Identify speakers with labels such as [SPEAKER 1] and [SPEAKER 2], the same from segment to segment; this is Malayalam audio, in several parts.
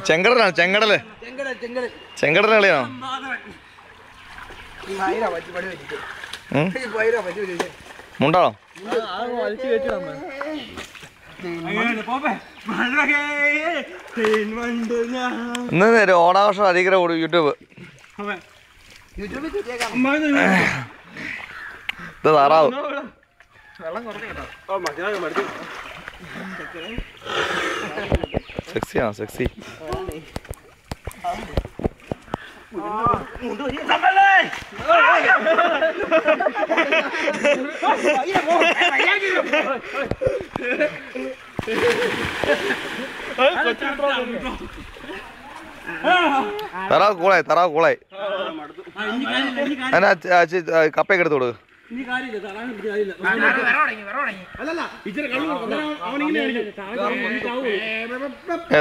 [SPEAKER 1] ചെങ്കടലാണ് ചെങ്കടല് ചെങ്കടല കളിയാണോ മുണ്ടാണോ ഇന്ന് ഒരു ഓണാഘോഷം അധികം യൂട്യൂബ് ഇത് താറാവ് സെക്സിയാണോ സെക്സി താറാവ് കൂളായി താറാവ് കൂളായി അതിനാ കപ്പയൊക്കെ എടുത്ത് കൊടുക്ക്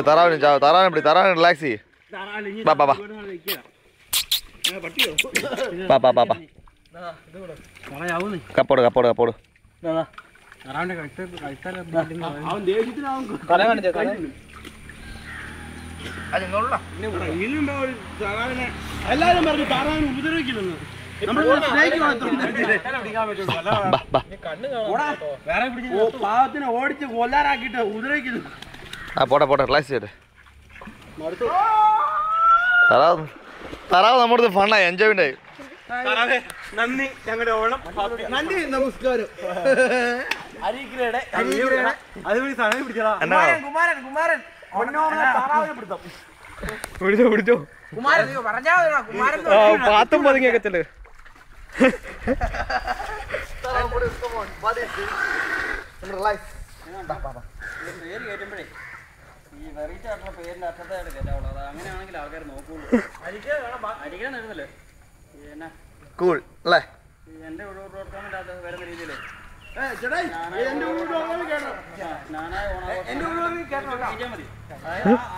[SPEAKER 1] താറാവിനെ പിടി താറാവിനെ റിലാക്സ് ചെയ്യ് കപ്പോട് കപ്പോട് കപ്പോട്
[SPEAKER 2] എല്ലാരും പറഞ്ഞു താറാവിനെ ഉപദ്രവിക്കില്ലെന്ന് പാവത്തിനെ ഓടിച്ച് കൊല്ലാറാക്കിട്ട് ഉപദ്രവിക്കുന്നു.
[SPEAKER 1] പോട്ടെ പോട്ടെ റിലാക്സ് ചെയ്യട്ടെ താറാവ് താറാവ് നമ്മുടെ അടുത്ത് ഫണ്ണായി എൻജോയ്മെന്റ് ആയി
[SPEAKER 2] നന്ദി ഞങ്ങളുടെ ഓണം നന്ദി നമസ്കാരം അതുവഴി സമയം പിടിച്ചടാ കുമാരൻ കുമാരൻ
[SPEAKER 1] പിടിച്ചോ പിടിച്ചോ പാത്തും പതുങ്ങിയൊക്കെ ചെല്ലു
[SPEAKER 3] ഈ വെറൈറ്റി ആയിട്ടുള്ള പേരിന്റെ അർത്ഥത്തായിട്ട് കേട്ടാവുള്ളൂ. അത് അങ്ങനെയാണെങ്കിൽ ആൾക്കാർ നോക്കൂള്ളൂ. അരിക്കാൻ എഴുതല്ലേ
[SPEAKER 1] കൂൾ അല്ലേ
[SPEAKER 3] എന്റെ കൊടുക്കാൻ പറ്റാത്ത വരുന്ന രീതിയില് മതി.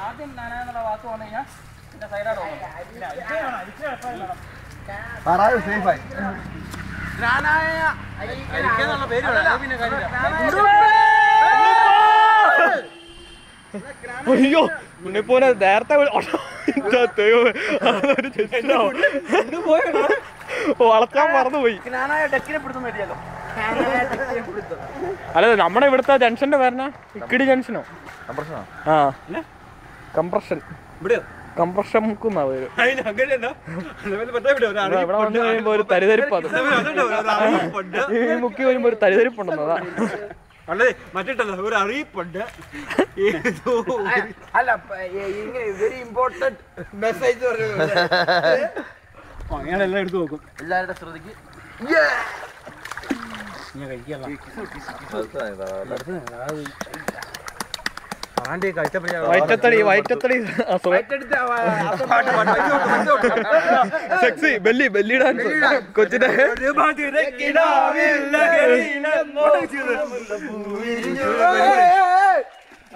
[SPEAKER 3] ആദ്യം നാനായ എന്നുള്ള വാക്ക് വന്നു കഴിഞ്ഞാൽ പിന്നെ സൈഡായിട്ട്
[SPEAKER 1] അയ്യോ ഉണ്ണിപ്പോനെ നേരത്തെ വളർത്താൻ മറന്നുപോയി. അല്ല നമ്മുടെ ഇവിടുത്തെ ജംഗ്ഷന്റെ പേരണ ഇക്കിടി ജംഗ്ഷനോ ആ കംപ്രഷൻ കംപ്രഷൻ മുക്കുന്ന പേര്. ഇവിടെ വന്നു കഴിയുമ്പോ ഒരു തരിതരിപ്പ് മുക്കി വരുമ്പോ ഒരു തരിതരിപ്പുണ്ടെന്നോ
[SPEAKER 2] അല്ലേ മറ്റിട്ടല്ല ഒരു അറിയിപ്പുണ്ട്. അല്ല വെരി ഇമ്പോർട്ടന്റ് മെസ്സേജ് അങ്ങനെ എല്ലാം എടുത്തു നോക്കും. എല്ലാവരുടെ ശ്രദ്ധയ്ക്ക്
[SPEAKER 1] വയറ്റത്തടി വയറ്റത്തടി സെക്സി ബെല്ലി ബെല്ലി ഡാൻസ് കൊച്ചിന്റെ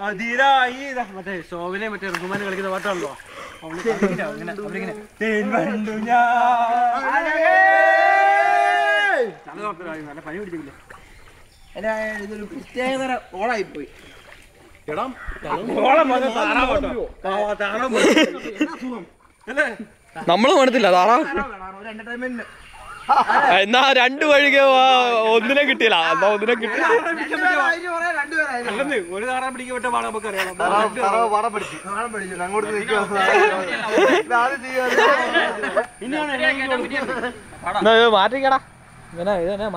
[SPEAKER 2] അതിരായി മറ്റേ ശോഭനെ മറ്റേ റുക്കുമാനെ കളിക്കുന്ന പാട്ടാണല്ലോ നല്ല പനി പിടിച്ചില്ല. ഇതൊരു പ്രത്യേകതര ഓളായിപ്പോയി.
[SPEAKER 1] നമ്മള് മണത്തില്ല താറാ എന്നാ രണ്ടു വഴിക്ക് ഒന്നിനെ കിട്ടിയില്ല എന്നാ ഒന്നിനെ കിട്ടി.
[SPEAKER 2] ഒരു താറാൻ പിടിക്കപ്പെട്ട പാടാൻ നമുക്ക് അറിയാം.
[SPEAKER 1] മാറ്റിക്കടാ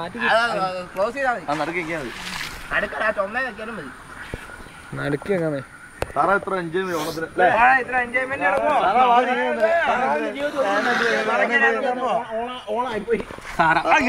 [SPEAKER 1] മാറ്റി നടുക്കി എങ്ങനെ താറാ ഇത്ര എൻജോയ്മെന്റ്